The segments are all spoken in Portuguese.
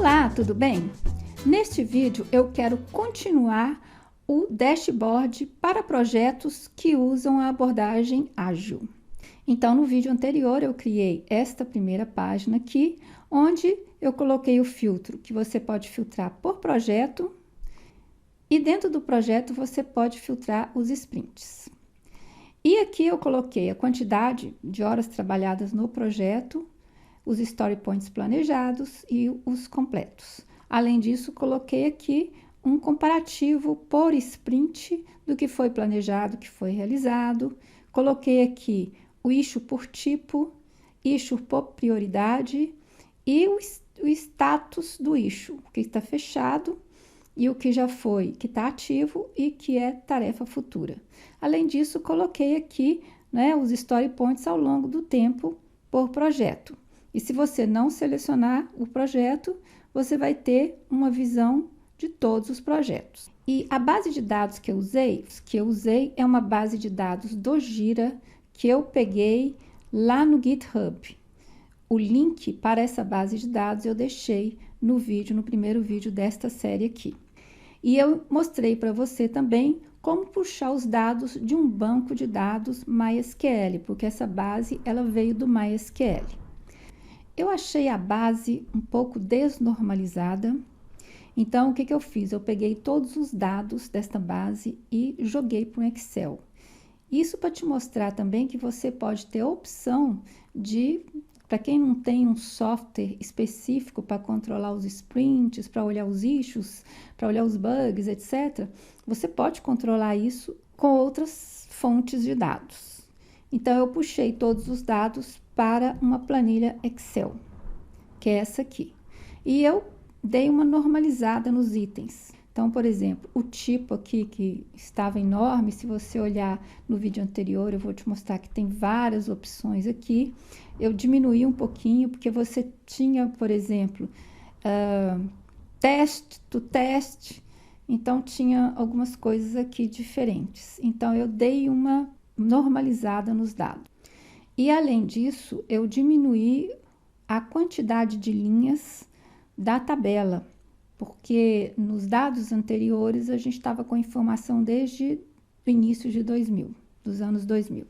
Olá, tudo bem? Neste vídeo eu quero continuar o dashboard para projetos que usam a abordagem ágil. Então, no vídeo anterior eu criei esta primeira página aqui, onde eu coloquei o filtro, que você pode filtrar por projeto, e dentro do projeto você pode filtrar os sprints. E aqui eu coloquei a quantidade de horas trabalhadas no projeto, os story points planejados e os completos. Além disso, coloquei aqui um comparativo por sprint do que foi planejado, que foi realizado. Coloquei aqui o issue por tipo, issue por prioridade e o status do issue, o que está fechado e o que já foi, que está ativo e que é tarefa futura. Além disso, coloquei aqui, os story points ao longo do tempo por projeto. E se você não selecionar o projeto, você vai ter uma visão de todos os projetos. E a base de dados que eu usei é uma base de dados do Jira, que eu peguei lá no GitHub. O link para essa base de dados eu deixei no primeiro vídeo desta série aqui. E eu mostrei para você também como puxar os dados de um banco de dados MySQL, porque essa base ela veio do MySQL. Eu achei a base um pouco desnormalizada, então o que eu fiz? Eu peguei todos os dados desta base e joguei para o Excel. Isso para te mostrar também que você pode ter a opção de, para quem não tem um software específico para controlar os sprints, para olhar os issues, para olhar os bugs, etc., você pode controlar isso com outras fontes de dados. Então, eu puxei todos os dados para uma planilha Excel, que é essa aqui. E eu dei uma normalizada nos itens. Então, por exemplo, o tipo aqui que estava enorme, se você olhar no vídeo anterior, eu vou te mostrar que tem várias opções aqui. Eu diminuí um pouquinho, porque você tinha, por exemplo, test to test, então tinha algumas coisas aqui diferentes. Então, eu dei uma normalizada nos dados. E, além disso, eu diminuí a quantidade de linhas da tabela, porque nos dados anteriores a gente estava com informação desde o início de 2000, dos anos 2000.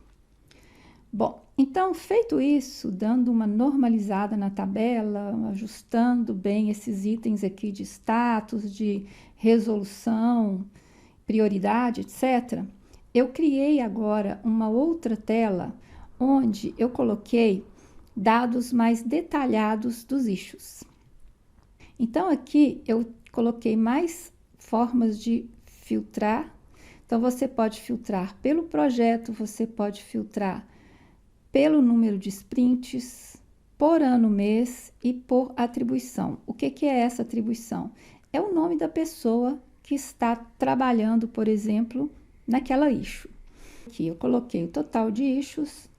Bom, então, feito isso, dando uma normalizada na tabela, ajustando bem esses itens aqui de status, de resolução, prioridade, etc., eu criei agora uma outra tela onde eu coloquei dados mais detalhados dos issues. Então, aqui eu coloquei mais formas de filtrar. Então, você pode filtrar pelo projeto, você pode filtrar pelo número de sprints, por ano, mês e por atribuição. O que é essa atribuição? É o nome da pessoa que está trabalhando, por exemplo, naquela issue. Aqui eu coloquei o total de issues,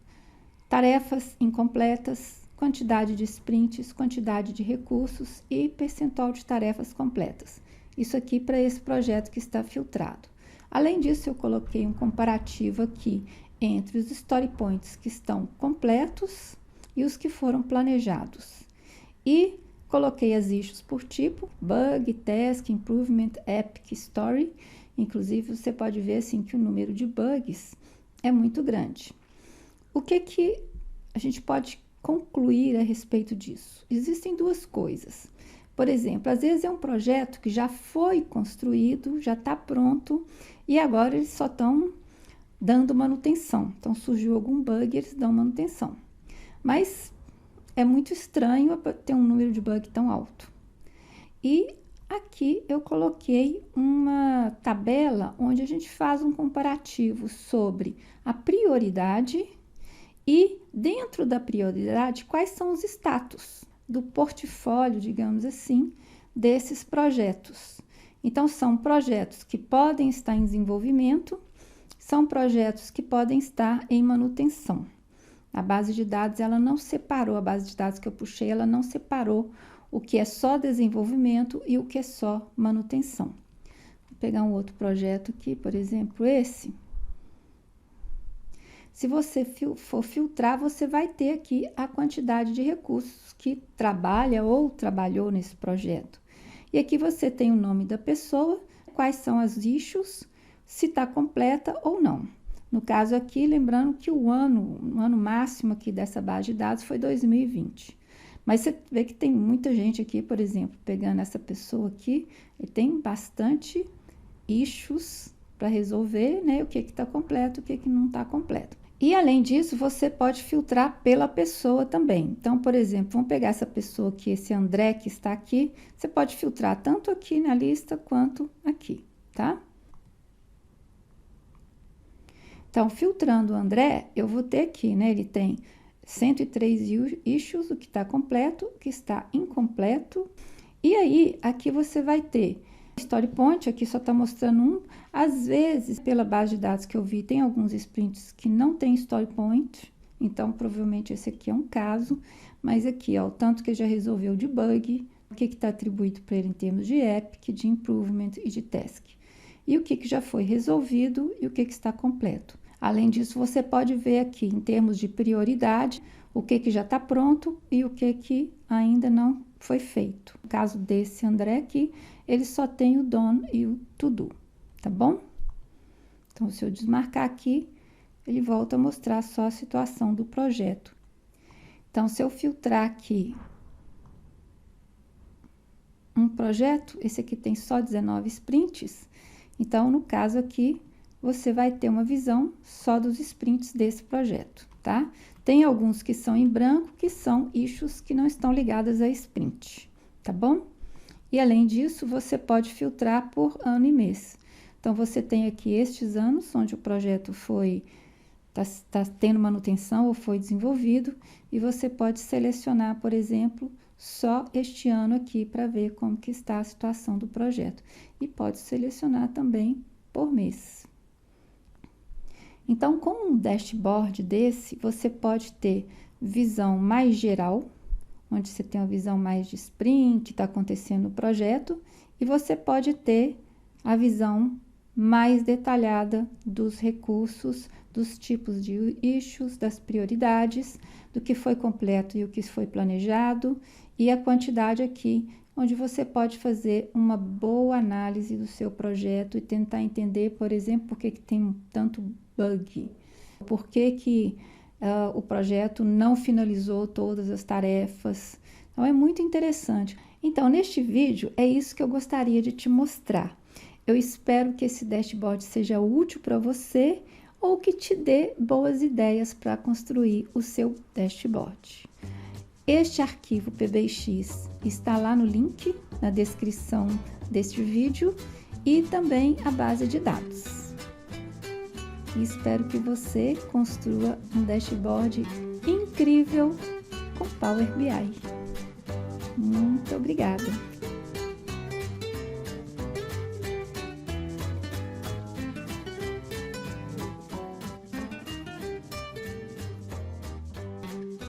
tarefas incompletas, quantidade de sprints, quantidade de recursos e percentual de tarefas completas. Isso aqui para esse projeto que está filtrado. Além disso, eu coloquei um comparativo aqui entre os story points que estão completos e os que foram planejados. E coloquei as issues por tipo, bug, task, improvement, epic, story. Inclusive, você pode ver assim que o número de bugs é muito grande. O que a gente pode concluir a respeito disso? Existem duas coisas. Por exemplo, às vezes é um projeto que já foi construído, já está pronto, e agora eles só estão dando manutenção. Então, surgiu algum bug, eles dão manutenção. Mas é muito estranho ter um número de bug tão alto. E aqui eu coloquei uma tabela onde a gente faz um comparativo sobre a prioridade e, dentro da prioridade, quais são os status do portfólio, digamos assim, desses projetos. Então, são projetos que podem estar em desenvolvimento, são projetos que podem estar em manutenção. A base de dados, ela não separou, a base de dados que eu puxei, ela não separou o que é só desenvolvimento e o que é só manutenção. Vou pegar um outro projeto aqui, por exemplo, esse. Se você for filtrar, você vai ter aqui a quantidade de recursos que trabalha ou trabalhou nesse projeto. E aqui você tem o nome da pessoa, quais são os issues, se está completa ou não. No caso aqui, lembrando que o ano máximo aqui dessa base de dados foi 2020. Mas você vê que tem muita gente aqui, por exemplo, pegando essa pessoa aqui, ele tem bastante issues para resolver, né? O que está completo, o que não está completo. E além disso, você pode filtrar pela pessoa também. Então, por exemplo, vamos pegar essa pessoa aqui, esse André que está aqui, você pode filtrar tanto aqui na lista quanto aqui, tá? Então, filtrando o André, eu vou ter aqui, né? Ele tem 103 issues, o que está completo, o que está incompleto. E aí, aqui você vai ter Story Point, aqui só está mostrando um. Às vezes, pela base de dados que eu vi, tem alguns sprints que não tem Story Point. Então, provavelmente esse aqui é um caso. Mas aqui, ó, o tanto que já resolveu de bug, o que está atribuído para ele em termos de epic, de improvement e de task. E o que já foi resolvido e o que está completo. Além disso, você pode ver aqui, em termos de prioridade, o que já está pronto e o que ainda não foi feito. No caso desse André aqui, ele só tem o done e o to do, tá bom? Então, se eu desmarcar aqui, ele volta a mostrar só a situação do projeto. Então, se eu filtrar aqui um projeto, esse aqui tem só 19 sprints, então, no caso aqui, você vai ter uma visão só dos sprints desse projeto, tá? Tem alguns que são em branco, que são issues que não estão ligadas a sprint, tá bom? E além disso, você pode filtrar por ano e mês. Então, você tem aqui estes anos, onde o projeto está tendo manutenção ou foi desenvolvido, e você pode selecionar, por exemplo, só este ano aqui para ver como que está a situação do projeto. E pode selecionar também por mês. Então, com um dashboard desse, você pode ter visão mais geral, onde você tem uma visão mais de sprint, está acontecendo no projeto, e você pode ter a visão mais detalhada dos recursos, dos tipos de issues, das prioridades, do que foi completo e o que foi planejado, e a quantidade aqui, onde você pode fazer uma boa análise do seu projeto e tentar entender, por exemplo, por que tem tanto bug, por que o projeto não finalizou todas as tarefas. Então, é muito interessante. Então, neste vídeo, é isso que eu gostaria de te mostrar. Eu espero que esse dashboard seja útil para você ou que te dê boas ideias para construir o seu dashboard. Este arquivo PBX está lá no link, na descrição deste vídeo, e também a base de dados. E espero que você construa um dashboard incrível com Power BI. Muito obrigada!